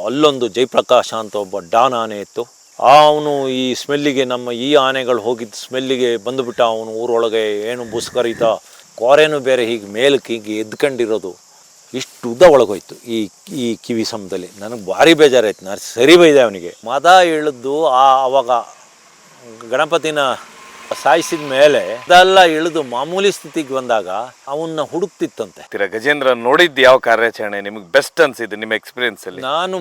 ಅಲ್ಲೊಂದು ಜಯಪ್ರಕಾಶ ಅಂತ ಒಬ್ಬ ಡಾನ್ ಆನೆ ಇತ್ತು. ಅವನು ಈ ಸ್ಮೆಲ್ಲಿಗೆ ನಮ್ಮ ಈ ಆನೆಗಳು ಹೋಗಿದ್ದ ಸ್ಮೆಲ್ಲಿಗೆ ಬಂದುಬಿಟ್ಟ. ಅವನು ಊರೊಳಗೆ ಏನು ಬುಸ್ಕರಿತ ಕೋರೆನೂ ಬೇರೆ ಹೀಗೆ ಮೇಲಕ್ಕೆ ಹೀಗೆ ಎದ್ಕೊಂಡಿರೋದು ಇಷ್ಟು ಉದ್ದ ಒಳಗೋಯ್ತು ಈ ಕಿವಿ ಸಮದಲ್ಲಿ. ನನಗೆ ಭಾರಿ ಬೇಜಾರಾಯ್ತು. ನಾನು ಸರಿ ಬೈದೆ ಅವನಿಗೆ. ಮದ ಇಳಿದು ಅವಾಗ ಗಣಪತಿನ ಸಾಯಿಸಿದ ಮೇಲೆ ಅದೆಲ್ಲ ಇಳಿದು ಮಾಮೂಲಿ ಸ್ಥಿತಿಗೆ ಬಂದಾಗ ಅವನ್ನ ಹುಡುಕ್ತಿತ್ತಂತೆ. ಗಜೇಂದ್ರ ನೋಡಿದ್ದು ಯಾವ ಕಾರ್ಯಾಚರಣೆ ನಿಮಗೆ ಬೆಸ್ಟ್ ಅನ್ಸಿದ್ದು ನಿಮ್ಮ ಎಕ್ಸ್ಪೀರಿಯನ್ಸ್ ಅಲ್ಲಿ? ನಾನು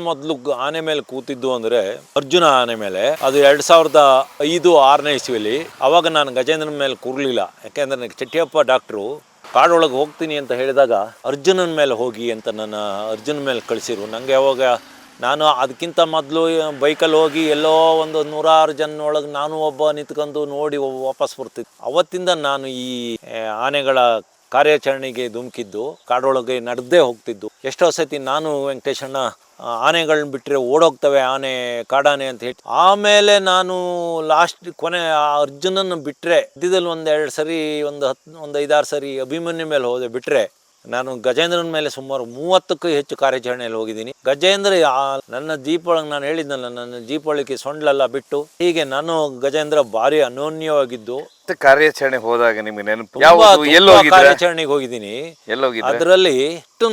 ಮೊದಲು ಆನೆ ಮೇಲೆ ಕೂತಿದ್ದು ಅಂದ್ರೆ ಅರ್ಜುನ ಆನೆ ಮೇಲೆ. ಅದು 2005-6ನೇ ಇಸ್ವಿಯಲ್ಲಿ. ಅವಾಗ ನಾನು ಗಜೇಂದ್ರನ ಮೇಲೆ ಕೂರ್ಲಿಲ್ಲ. ಯಾಕೆಂದ್ರೆ ನನಗೆ ಚಟ್ಟಿಯಪ್ಪ ಡಾಕ್ಟ್ರು ಕಾಡೊಳಗೆ ಹೋಗ್ತೀನಿ ಅಂತ ಹೇಳಿದಾಗ ಅರ್ಜುನನ ಮೇಲೆ ಹೋಗಿ ಅಂತ ನನ್ನ ಅರ್ಜುನ ಮೇಲೆ ಕಳಿಸಿರು. ನನಗೆ ಅವಾಗ ನಾನು ಅದಕ್ಕಿಂತ ಮೊದಲು ಬೈಕಲ್ಲಿ ಹೋಗಿ ಎಲ್ಲೋ ಒಂದು 100 ಜನ ಒಳಗೆ ನಾನು ಒಬ್ಬ ನಿಂತ್ಕೊಂಡು ನೋಡಿ ವಾಪಸ್ ಬರ್ತಿದ್ದೆ. ಅವತ್ತಿಂದ ನಾನು ಈ ಆನೆಗಳ ಕಾರ್ಯಾಚರಣೆಗೆ ಧುಮುಕಿದ್ದು, ಕಾಡೊಳಗೆ ನಡೆದೇ ಹೋಗ್ತಿದ್ದು. ಎಷ್ಟೋ ಸತಿ ನಾನು ವೆಂಕಟೇಶಣ್ಣ ಆನೆಗಳನ್ನ ಬಿಟ್ಟರೆ ಓಡೋಗ್ತವೆ ಆನೆ, ಕಾಡಾನೆ ಅಂತ ಹೇಳಿ. ಆಮೇಲೆ ನಾನು ಲಾಸ್ಟ್ ಕೊನೆ ಅರ್ಜುನನ್ನು ಬಿಟ್ಟರೆ ಮಧ್ಯದಲ್ಲಿ 1-2 ಸರಿ ಒಂದು 5-6 ಸರಿ ಅಭಿಮನ್ಯು ಮೇಲೆ ಹೋದೆ. ಬಿಟ್ಟರೆ ನಾನು ಗಜೇಂದ್ರನ ಮೇಲೆ ಸುಮಾರು 30ಕ್ಕೂ ಹೆಚ್ಚು ಕಾರ್ಯಾಚರಣೆಯಲ್ಲಿ ಹೋಗಿದ್ದೀನಿ. ಗಜೇಂದ್ರ ನನ್ನ ಜೀಪ್ ಒಳಗೆ ನಾನು ಹೇಳಿದ್ನಲ್ಲ, ನನ್ನ ಜೀಪ್ ಒಳಗೆ ಸೊಂಡ್ಲೆಲ್ಲ ಬಿಟ್ಟು ಹೀಗೆ ನಾನು ಗಜೇಂದ್ರ ಭಾರಿ ಅನ್ಯೋನ್ಯವಾಗಿದ್ದು. ಕಾರ್ಯಾಚರಣೆ ಹೋದಾಗ ನಿಮ್ಗೆ ನೆನಪು ಕಾರ್ಯಾಚರಣೆಗೆ ಹೋಗಿದ್ದೀನಿ. ಅದರಲ್ಲಿ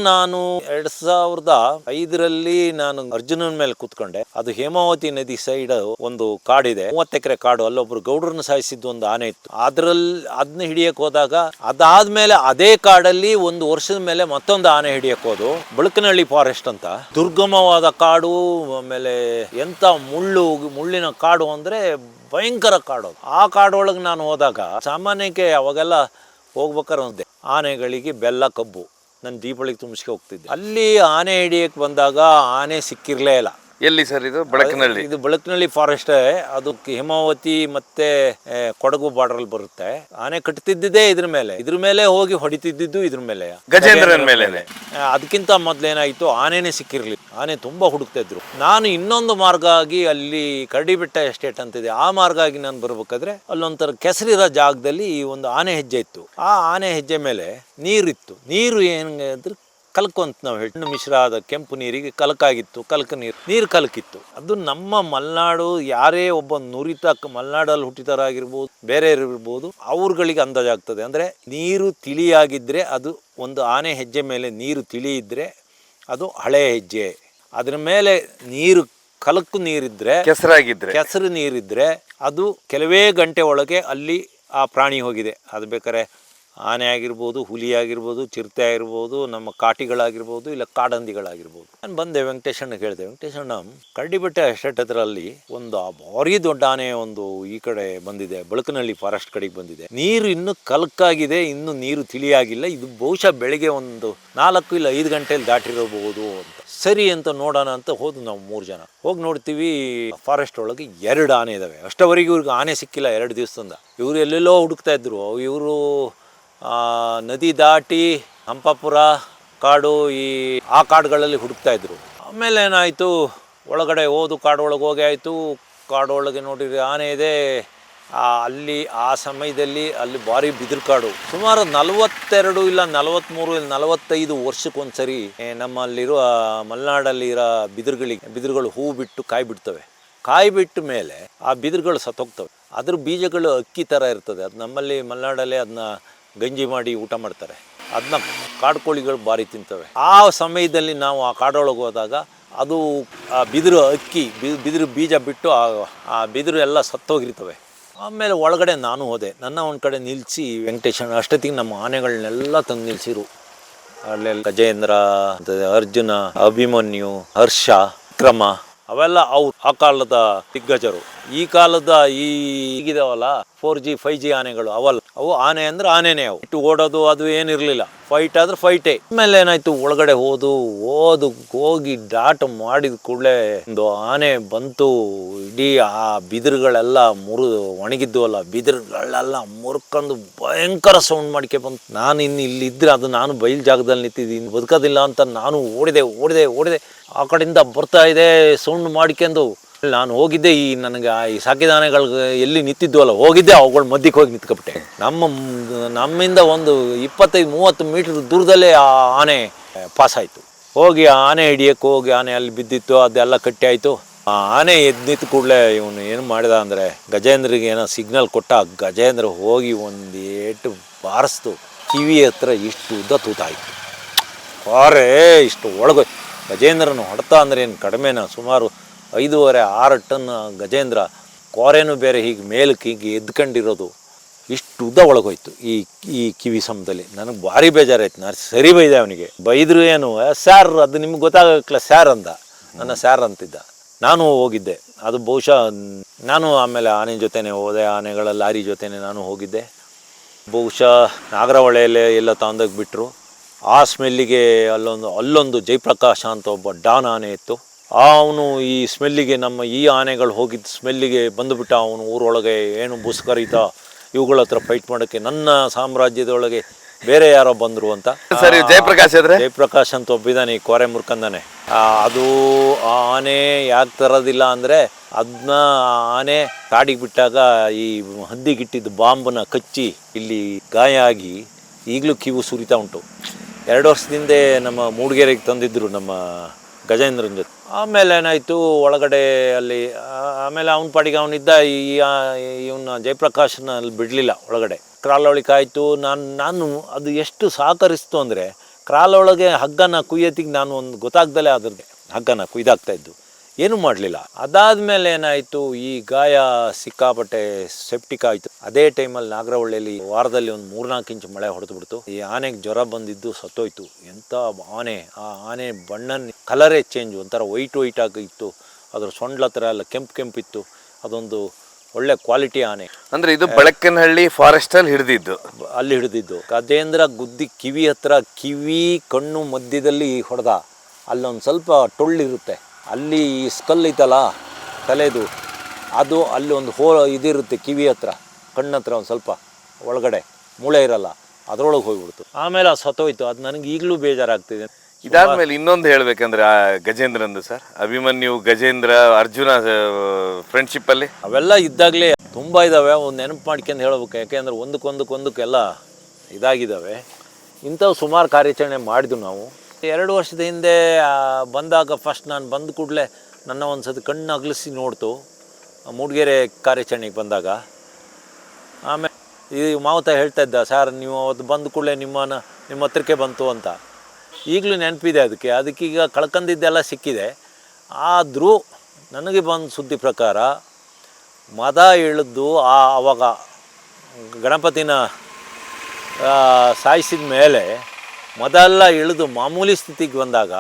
ನಾನು 2005ರಲ್ಲಿ ನಾನು ಅರ್ಜುನನ ಮೇಲೆ ಕೂತ್ಕೊಂಡೆ. ಅದು ಹೇಮಾವತಿ ನದಿ ಸೈಡ್ ಒಂದು ಕಾಡಿದೆ, 30 ಎಕರೆ ಕಾಡು. ಅಲ್ಲೊಬ್ರು ಗೌಡ್ರನ್ನ ಸಾಯಿಸಿದ್ದು ಒಂದು ಆನೆ ಇತ್ತು. ಅದನ್ನ ಹಿಡಿಯಕ್ ಹೋದಾಗ ಅದಾದ್ಮೇಲೆ ಅದೇ ಕಾಡಲ್ಲಿ 1 ವರ್ಷದ ಮೇಲೆ ಮತ್ತೊಂದು ಆನೆ ಹಿಡಿಯಕ್ ಹೋದು. ಬಳಕನಹಳ್ಳಿ ಫಾರೆಸ್ಟ್ ಅಂತ ದುರ್ಗಮವಾದ ಕಾಡು. ಆಮೇಲೆ ಎಂತ ಮುಳ್ಳಿನ ಕಾಡು ಅಂದ್ರೆ ಭಯಂಕರ ಕಾಡು. ಆ ಕಾಡೊಳಗೆ ನಾನು ಹೋದಾಗ ಸಾಮಾನ್ಯಕ್ಕೆ ಅವಾಗೆಲ್ಲ ಹೋಗ್ಬೇಕಾದ್ರೆ ಒಂದೇ ಆನೆಗಳಿಗೆ ಬೆಲ್ಲ ಕಬ್ಬು ನನ್ನ ಜೀಪೊಳಗೆ ತುಂಬಿಸ್ಕೆ ಹೋಗ್ತಿದ್ದೆ. ಅಲ್ಲಿ ಆನೆ ಹಿಡಿಯಕ್ಕೆ ಬಂದಾಗ ಆನೆ ಸಿಕ್ಕಿರ್ಲೇ ಇಲ್ಲ. ಎಲ್ಲಿ ಸರ್ ಇದು? ಬಳಕನಹಳ್ಳಿ. ಇದು ಬಳಕನಹಳ್ಳಿ ಫಾರೆಸ್ಟ್. ಅದು ಹೇಮಾವತಿ ಮತ್ತೆ ಕೊಡಗು ಬಾರ್ಡರ್ ಬರುತ್ತೆ. ಆನೆ ಕಟ್ತಿದ್ದಿದ್ದೇ ಇದ್ರ ಮೇಲೆ ಹೋಗಿ ಹೊಡಿತಿದ್ದು ಇದ್ರ ಮೇಲೆ, ಗಜೇಂದ್ರನ ಮೇಲೆ. ಅದಕ್ಕಿಂತ ಮೊದ್ಲೇನಾಯ್ತು, ಆನೆನೇ ಸಿಕ್ಕಿರ್ಲಿ. ಆನೆ ತುಂಬಾ ಹುಡುಕ್ತಾ ಇದ್ರು. ನಾನು ಇನ್ನೊಂದು ಮಾರ್ಗ ಆಗಿ ಅಲ್ಲಿ ಕರಡಿಬೆಟ್ಟ ಎಸ್ಟೇಟ್ ಅಂತಿದೆ, ಆ ಮಾರ್ಗ ಆಗಿ ನಾನು ಬರ್ಬೇಕಾದ್ರೆ ಅಲ್ಲೊಂಥರ ಕೆಸರಿರೋ ಜಾಗದಲ್ಲಿ ಒಂದು ಆನೆ ಹೆಜ್ಜೆ ಇತ್ತು. ಆ ಆನೆ ಹೆಜ್ಜೆ ಮೇಲೆ ನೀರಿತ್ತು. ನೀರು ಏನಾದ್ರೆ ಕಲ್ಕು ಅಂತ ನಾವು ಹೇಳಿ, ಮಿಶ್ರ ಆದ ಕೆಂಪು ನೀರಿಗೆ ಕಲಕಾಗಿತ್ತು. ನೀರು ಕಲಕಿತ್ತು. ಅದು ನಮ್ಮ ಮಲೆನಾಡು ಯಾರೇ ಒಬ್ಬ ನುರಿತ ಮಲೆನಾಡಲ್ಲಿ ಹುಟ್ಟಿದರಾಗಿರ್ಬೋದು, ಬೇರೆ ಇರ್ಬೋದು, ಅವ್ರುಗಳಿಗೆ ಅಂದಾಜಾಗ್ತದೆ. ಅಂದರೆ ನೀರು ತಿಳಿಯಾಗಿದ್ದರೆ ಅದು ಒಂದು ಆನೆ ಹೆಜ್ಜೆ ಮೇಲೆ ನೀರು ತಿಳಿ ಇದ್ದರೆ ಅದು ಹಳೆ ಹೆಜ್ಜೆ. ಅದ್ರ ಮೇಲೆ ನೀರು ಕಲಕು ನೀರಿದ್ರೆ, ಕೆಸರು ನೀರಿದ್ರೆ ಅದು ಕೆಲವೇ ಗಂಟೆ ಒಳಗೆ ಅಲ್ಲಿ ಆ ಪ್ರಾಣಿ ಹೋಗಿದೆ. ಅದು ಬೇಕಾದ್ರೆ ಆನೆ ಆಗಿರ್ಬೋದು, ಹುಲಿ ಆಗಿರ್ಬೋದು, ಚಿರತೆ ಆಗಿರ್ಬೋದು, ನಮ್ಮ ಕಾಟಿಗಳಾಗಿರ್ಬೋದು, ಇಲ್ಲ ಕಾಡಂದಿಗಳಾಗಿರ್ಬೋದು. ನಾನು ಬಂದೆ ವೆಂಕಟೇಶಣ್ಣ ಹೇಳಿದೆ, ವೆಂಕಟೇಶಣ್ಣ ಕರಡಿಬೆಟ್ಟ ಎಸ್ಟೇಟ್ ಹತ್ರಲ್ಲಿ ಒಂದು ಭಾರಿ ದೊಡ್ಡ ಆನೆ ಒಂದು ಈ ಕಡೆ ಬಂದಿದೆ, ಬಳಕನಹಳ್ಳಿ ಫಾರೆಸ್ಟ್ ಕಡೆಗೆ ಬಂದಿದೆ. ನೀರು ಇನ್ನೂ ಕಲಕಾಗಿದೆ, ಇನ್ನೂ ನೀರು ತಿಳಿಯಾಗಿಲ್ಲ. ಇದು ಬಹುಶಃ ಬೆಳಗ್ಗೆ ಒಂದು 4 ಇಲ್ಲ 5 ಗಂಟೆಯಲ್ಲಿ ದಾಟಿರಬಹುದು ಅಂತ. ಸರಿ ಅಂತ ನೋಡೋಣ ಅಂತ ಹೋದ್ ನಾವು 3 ಜನ. ಹೋಗಿ ನೋಡ್ತೀವಿ ಫಾರೆಸ್ಟ್ ಒಳಗೆ 2 ಆನೆ ಇದಾವೆ. ಅಷ್ಟವರೆಗೆ ಇವ್ರಿಗೆ ಆನೆ ಸಿಕ್ಕಿಲ್ಲ 2 ದಿವಸದಿಂದ. ಇವರು ಎಲ್ಲೆಲ್ಲೋ ಹುಡುಕ್ತಾ ಇದ್ರು. ಇವರು ನದಿ ದಾಟಿ ಹಂಪಾಪುರ ಕಾಡು ಆ ಕಾಡುಗಳಲ್ಲಿ ಹುಡುಕ್ತಾ ಇದ್ರು. ಆಮೇಲೆ ಏನಾಯಿತು, ಒಳಗಡೆ ಕಾಡೊಳಗೆ ಹೋಗಿ ಆಯಿತು. ಕಾಡೊಳಗೆ ನೋಡಿದ್ರೆ ಆನೆ ಇದೆ. ಅಲ್ಲಿ ಆ ಸಮಯದಲ್ಲಿ ಅಲ್ಲಿ ಭಾರಿ ಬಿದಿರು ಕಾಡು. ಸುಮಾರು 42 ಇಲ್ಲ 43 ಇಲ್ಲ 45 ವರ್ಷಕ್ಕೊಂದ್ಸರಿ ನಮ್ಮಲ್ಲಿರುವ ಮಲೆನಾಡಲ್ಲಿರೋ ಬಿದಿರುಗಳು ಹೂ ಬಿಟ್ಟು ಕಾಯಿ ಬಿಡ್ತವೆ. ಕಾಯಿ ಬಿಟ್ಟ ಮೇಲೆ ಆ ಬಿದಿರುಗಳು ಸತ್ತೋಗ್ತವೆ. ಅದ್ರ ಬೀಜಗಳು ಅಕ್ಕಿ ಥರ ಇರ್ತದೆ. ಅದು ನಮ್ಮಲ್ಲಿ ಮಲೆನಾಡಲ್ಲೇ ಅದನ್ನ ಗಂಜಿ ಮಾಡಿ ಊಟ ಮಾಡ್ತಾರೆ. ಅದನ್ನ ಕಾಡುಕೋಳಿಗಳು ಭಾರಿ ತಿಂತವೆ. ಆ ಸಮಯದಲ್ಲಿ ನಾವು ಆ ಕಾಡೊಳಗೆ ಹೋದಾಗ ಅದು ಆ ಬಿದಿರು ಬೀಜ ಬಿಟ್ಟು ಆ ಬಿದಿರು ಎಲ್ಲ ಸತ್ತೋಗಿರ್ತವೆ. ಆಮೇಲೆ ಒಳಗಡೆ ನಾನು ಹೋದೆ. ನನ್ನ ಒಂದು ಕಡೆ ನಿಲ್ಲಿಸಿ ವೆಂಕಟೇಶಣ್ಣ ಅಷ್ಟೊತ್ತಿಗೆ ನಮ್ಮ ಆನೆಗಳನ್ನೆಲ್ಲ ತಂದು ನಿಲ್ಲಿಸಿರು. ಅಲ್ಲೆಲ್ಲ ಗಜೇಂದ್ರ, ಅರ್ಜುನ, ಅಭಿಮನ್ಯು, ಹರ್ಷ, ವಿಕ್ರಮ ಅವೆಲ್ಲ ಆ ಕಾಲದ ದಿಗ್ಗಜರು. ಈ ಕಾಲದ ಈಗಿದಾವಲ್ಲ 4G 5G ಆನೆಗಳು ಅವಲ್ಲ. ಅವು ಆನೆ ಅಂದ್ರೆ ಆನೆನೇ. ಅವು ಇಟ್ಟು ಓಡೋದು ಅದು ಏನಿರಲಿಲ್ಲ. ಫೈಟ್ ಆದ್ರೆ ಫೈಟೇ. ಆಮೇಲೆ ಏನಾಯ್ತು, ಒಳಗಡೆ ಹೋಗಿ ಡಾಟ್ ಮಾಡಿದ ಕೂಡಲೇ ಒಂದು ಆನೆ ಬಂತು. ಇಡೀ ಆ ಬಿದಿರುಗಳೆಲ್ಲ ಒಣಗಿದ್ವಲ್ಲ, ಬಿದಿರುಗಳೆಲ್ಲ ಮುರ್ಕೊಂಡು ಭಯಂಕರ ಸೌಂಡ್ ಮಾಡ್ಕೆ ಬಂತು. ನಾನು ಇಲ್ಲಿದ್ರೆ ಅದು ನಾನು ಬಯಲು ಜಾಗದಲ್ಲಿ ನಿಂತಿದ್ದೀನಿ, ಬದುಕೋದಿಲ್ಲ ಅಂತ ನಾನು ಓಡಿದೆ. ಆ ಕಡೆಯಿಂದ ಬರ್ತಾ ಇದೆ ಸೌಂಡ್ ಮಾಡ್ಕೊಂಡು. ನಾನು ಹೋಗಿದ್ದೆ ನನಗೆ ಈ ಸಾಕಿದ ಆನೆಗಳಿಗೆ ಎಲ್ಲಿ ನಿಂತಿದ್ವಲ್ಲ ಹೋಗಿದ್ದೆ, ಅವುಗಳ ಮಧ್ಯಕ್ಕೆ ಹೋಗಿ ನಿಂತ್ಕೊಬಿಟ್ಟೆ. ನಮ್ಮಿಂದ ಒಂದು 25-30 ಮೀಟರ್ ದೂರದಲ್ಲೇ ಆ ಆನೆ ಪಾಸ್ ಆಯಿತು. ಹೋಗಿ ಆನೆ ಹಿಡಿಯೋಕ್ಕೆ ಹೋಗಿ ಆನೆ ಅಲ್ಲಿ ಬಿದ್ದಿತ್ತು, ಅದೆಲ್ಲ ಕಟ್ಟಿ ಆಯಿತು. ಆ ಆನೆ ಎದ್ದು ನಿಂತ ಕೂಡಲೇ ಇವನು ಏನು ಮಾಡಿದ ಅಂದರೆ ಗಜೇಂದ್ರಿಗೆ ಏನೋ ಸಿಗ್ನಲ್ ಕೊಟ್ಟ. ಗಜೇಂದ್ರ ಹೋಗಿ ಒಂದು ಏಟು ಬಾರಿಸ್ತು, ಕಿವಿ ಹತ್ರ ಇಷ್ಟು ಉದ್ದ ತೂತಾಯಿತು. ಪಾರೆ ಇಷ್ಟು ಒಳಗೆ ಗಜೇಂದ್ರನ ಹೊಡೆತ ಅಂದರೆ ಏನು ಕಡಿಮೆನ, ಸುಮಾರು 5.5-6 ಟನ್ ಗಜೇಂದ್ರ. ಕೋರೆನೂ ಬೇರೆ ಹೀಗೆ ಮೇಲಕ್ಕೆ ಹೀಗೆ ಎದ್ಕೊಂಡಿರೋದು, ಇಷ್ಟು ಉದ್ದ ಒಳಗೋಯ್ತು ಈ ಕಿವಿ ಸಮದಲ್ಲಿ. ನನಗೆ ಭಾರಿ ಬೇಜಾರಾಯ್ತು. ನಾನು ಸರಿ ಬೈದೆ ಅವನಿಗೆ. ಬೈದ್ರು ಏನು, ಸ್ಯಾರ್ ಅದು ನಿಮ್ಗೆ ಗೊತ್ತಾಗಕ್ಲ ಸ್ಯಾರ್ ಅಂದ. ನನ್ನ ಸ್ಯಾರ್ ಅಂತಿದ್ದ. ನಾನು ಹೋಗಿದ್ದೆ, ಅದು ಬಹುಶಃ ನಾನು ಆಮೇಲೆ ಆನೆ ಜೊತೆನೇ ಹೋದೆ, ಆನೆಗಳ ಲಾರಿ ಜೊತೆನೇ ನಾನು ಹೋಗಿದ್ದೆ. ಬಹುಶಃ ನಾಗರಹೊಳೆಯಲ್ಲೇ ಎಲ್ಲ ತಂದಾಗ ಬಿಟ್ಟರು. ಆ ಸ್ಮೆಲ್ಲಿಗೆ ಅಲ್ಲೊಂದು ಜಯಪ್ರಕಾಶ ಅಂತ ಒಬ್ಬ ಡಾನ್ ಆನೆ ಇತ್ತು. ಅವನು ಈ ಸ್ಮೆಲ್ಲಿಗೆ ನಮ್ಮ ಈ ಆನೆಗಳು ಹೋಗಿದ್ದ ಸ್ಮೆಲ್ಲಿಗೆ ಬಂದುಬಿಟ್ಟ. ಅವನು ಊರೊಳಗೆ ಏನು ಬುಸ್ಕರಿತ ಇವುಗಳ ಹತ್ರ ಫೈಟ್ ಮಾಡೋಕ್ಕೆ ನನ್ನ ಸಾಮ್ರಾಜ್ಯದೊಳಗೆ ಬೇರೆ ಯಾರೋ ಬಂದರು ಅಂತ. ಸರಿ, ಜಯಪ್ರಕಾಶ್ ಅಂತ ಒಬ್ಬಿದ್ದಾನೆ, ಈ ಕೋರೆ ಮುರ್ಕಂದಾನೆ. ಅದು ಆ ಆನೆ ಯಾಕೆ ತರೋದಿಲ್ಲ ಅಂದರೆ ಅದನ್ನ ಆನೆ ಕಾಡಿಗೆ ಬಿಟ್ಟಾಗ ಈ ಹಂದಿಗಿಟ್ಟಿದ್ದ ಬಾಂಬನ್ನ ಕಚ್ಚಿ ಇಲ್ಲಿ ಗಾಯ ಆಗಿ ಈಗಲೂ ಕಿವು ಸುರಿತಾ ಉಂಟು. 2 ವರ್ಷದಿಂದ ನಮ್ಮ ಮೂಡಿಗೆರೆಗೆ ತಂದಿದ್ದರು ನಮ್ಮ ಗಜೇಂದ್ರನ ಜೊತೆ. ಆಮೇಲೆ ಏನಾಯಿತು ಒಳಗಡೆ ಅಲ್ಲಿ, ಆಮೇಲೆ ಅವನ ಪಾಡಿಗೆ ಅವನಿದ್ದ. ಇವನ್ನ ಜಯಪ್ರಕಾಶನ ಅಲ್ಲಿ ಬಿಡಲಿಲ್ಲ ಒಳಗಡೆ. ಕ್ರಾಲೊಳಗೆ ಆಯಿತು. ನಾನು ಅದು ಎಷ್ಟು ಸಹಕರಿಸ್ತು ಅಂದರೆ, ಕ್ರಾಲೊಳಗೆ ಹಗ್ಗನ ಕುಯ್ಯತ್ತಿಗೆ ನಾನು ಒಂದು ಗೊತ್ತಾಗ್ದಲೇ ಅದ್ರದ್ದು ಹಗ್ಗನ ಕುಯ್ದಾಗ್ತಾಯಿದ್ದು, ಏನೂ ಮಾಡಲಿಲ್ಲ. ಅದಾದಮೇಲೆ ಏನಾಯಿತು, ಈ ಗಾಯ ಸಿಕ್ಕಾಪಟ್ಟೆ ಸೆಪ್ಟಿಕ್ ಆಯಿತು. ಅದೇ ಟೈಮಲ್ಲಿ ನಾಗರಹೊಳೆಯಲ್ಲಿ ವಾರದಲ್ಲಿ ಒಂದು 3-4 ಇಂಚು ಮಳೆ ಹೊಡೆದುಬಿಡ್ತು. ಈ ಆನೆಗೆ ಜ್ವರ ಬಂದಿದ್ದು ಸತ್ತೋಯ್ತು. ಎಂಥ ಆನೆ! ಆ ಆನೆ ಬಣ್ಣ ಕಲರೇ ಚೇಂಜ್, ಒಂಥರ ವೈಟ್ ಆಗಿತ್ತು. ಅದ್ರ ಸೊಂಡ್ಲ ಹತ್ರ ಎಲ್ಲ ಕೆಂಪಿತ್ತು. ಅದೊಂದು ಒಳ್ಳೆ ಕ್ವಾಲಿಟಿ ಆನೆ. ಅಂದರೆ ಇದು ಬೆಳಕನಹಳ್ಳಿ ಫಾರೆಸ್ಟಲ್ಲಿ ಹಿಡಿದಿದ್ದು. ಗಜೇಂದ್ರ ಗುದ್ದಿ ಕಿವಿ ಹತ್ರ, ಕಿವಿ ಕಣ್ಣು ಮಧ್ಯದಲ್ಲಿ ಹೊಡೆದ. ಅಲ್ಲೊಂದು ಸ್ವಲ್ಪ ಟೊಳ್ಳಿರುತ್ತೆ, ಅಲ್ಲಿ ಈ ಸ್ಕಲ್ ಐತಲ್ಲ ತಲೆದು, ಅದು ಅಲ್ಲಿ ಒಂದು ಇದಿರುತ್ತೆ ಕಿವಿ ಹತ್ರ, ಕಣ್ಣತ್ರ ಒಂದು ಸ್ವಲ್ಪ ಒಳಗಡೆ ಮೂಳೆ ಇರಲ್ಲ, ಅದರೊಳಗೆ ಹೋಗ್ಬಿಡ್ತು. ಆಮೇಲೆ ಅದು ಸತ್ತೋಯ್ತು. ಅದು ನನಗೆ ಈಗಲೂ ಬೇಜಾರಾಗ್ತಿದೆ. ಇದಾದ್ಮೇಲೆ ಇನ್ನೊಂದು ಹೇಳ್ಬೇಕಂದ್ರೆ ಆ ಗಜೇಂದ್ರಂದು ಸರ್, ಅಭಿಮನ್ಯು ಗಜೇಂದ್ರ ಅರ್ಜುನ ಫ್ರೆಂಡ್ಶಿಪ್ಪಲ್ಲಿ ಅವೆಲ್ಲ ಇದ್ದಾಗಲೇ ತುಂಬ ಇದ್ದಾವೆ. ಒಂದು ನೆನಪು ಮಾಡ್ಕೊಂಡು ಹೇಳ್ಬೇಕು, ಯಾಕೆಂದ್ರೆ ಒಂದಕ್ಕೊಂದಕ್ಕೆಲ್ಲ ಇದಾಗಿದ್ದಾವೆ. ಇಂಥವು ಸುಮಾರು ಕಾರ್ಯಾಚರಣೆ ಮಾಡಿದ್ವು ನಾವು. 2 ವರ್ಷದ ಹಿಂದೆ ಬಂದಾಗ ಫಸ್ಟ್ ನಾನು ಬಂದ ಕೂಡಲೇ ನನ್ನ ಒಂದು ಸತಿ ಕಣ್ಣು ಅಗಲಿಸಿ ನೋಡ್ತು, ಮೂಡಿಗೆರೆ ಕಾರ್ಯಾಚರಣೆಗೆ ಬಂದಾಗ. ಆಮೇಲೆ ಈ ಮಾವತ ಹೇಳ್ತಾ ಇದ್ದ, ಸರ್ ನೀವು ಅವತ್ತು ಬಂದ ಕೂಡಲೇ ನಿಮ್ಮ ಹತ್ರಕ್ಕೆ ಬಂತು ಅಂತ. ಈಗಲೂ ನೆನಪಿದೆ ಅದಕ್ಕೀಗ ಕಳ್ಕೊಂಡಿದ್ದೆಲ್ಲ ಸಿಕ್ಕಿದೆ. ಆದರೂ ನನಗೆ ಬಂದ ಸುದ್ದಿ ಪ್ರಕಾರ ಮದ ಇಳಿದು ಆವಾಗ ಗಣಪತಿನ ಸಾಯಿಸಿದ ಮೇಲೆ ಮೊದಲ ಇಳಿದು ಮಾಮೂಲಿ ಸ್ಥಿತಿಗೆ ಬಂದಾಗ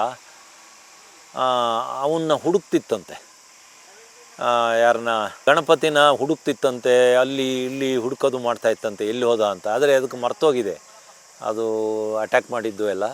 ಅವನ್ನ ಹುಡುಕ್ತಿತ್ತಂತೆ. ಯಾರನ್ನ ಗಣಪತಿನ ಹುಡುಕ್ತಿತ್ತಂತೆ, ಅಲ್ಲಿ ಇಲ್ಲಿ ಹುಡುಕೋದು ಮಾಡ್ತಾಯಿತ್ತಂತೆ, ಎಲ್ಲಿ ಹೋದ ಅಂತ. ಆದರೆ ಅದಕ್ಕೆ ಮರ್ತೋಗಿದೆ, ಅದು ಅಟ್ಯಾಕ್ ಮಾಡಿದ್ದು ಎಲ್ಲ.